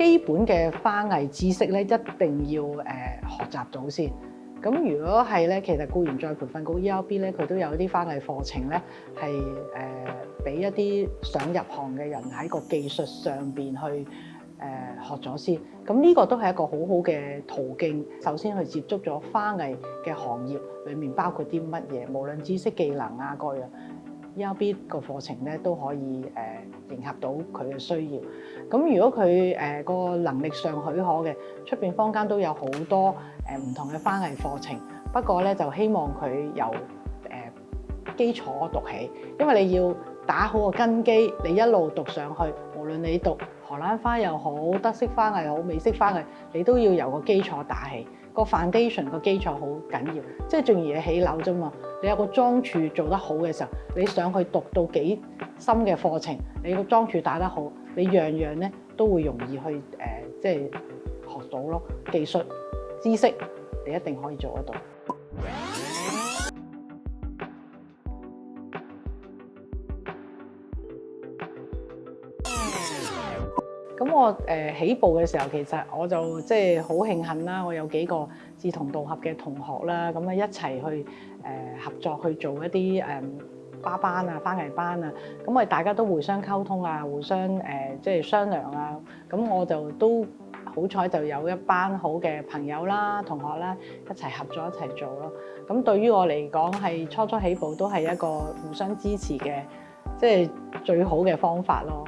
基本嘅花藝知識咧，一定要學習到先。咁如果係咧，其實僱員再培訓局 ERB 咧，佢都有啲花藝課程咧，係俾一啲想入行嘅人喺個技術上邊去學咗先。咁呢個都係一個好好嘅途徑。首先去接觸咗花藝嘅行業裡面包括啲乜嘢，無論知識技能啊各樣。ERB 個課程咧都可以迎合到佢嘅需要。咁如果佢個能力上許可嘅，出邊坊間都有好多唔同嘅花藝課程。不過咧就希望佢由基礎讀起，因為你要打好個根基，你一路讀上去，無論你讀荷蘭花又好，德式花藝好，美式花藝，你都要由個基礎打起。個 foundation 個基礎好緊要，即係正如你起樓啫嘛。你有個樁柱做得好嘅時候，你上去讀到幾深嘅課程，你個樁柱打得好，你樣樣咧都會容易去即係學到咯。技術知識你一定可以做得到。咁我起步嘅時候，其實我就即係好慶幸啦，我有幾個志同道合嘅同學啦，咁啊一齊去合作去做一啲花班啊、花藝班啊，咁我哋大家都互相溝通啊，互相即係商量啊，咁我就都好彩就有一班好嘅朋友啦、同學啦一齊合作一齊做咯。咁對於我嚟講係初初起步都係一個互相支持嘅，即係最好嘅方法咯。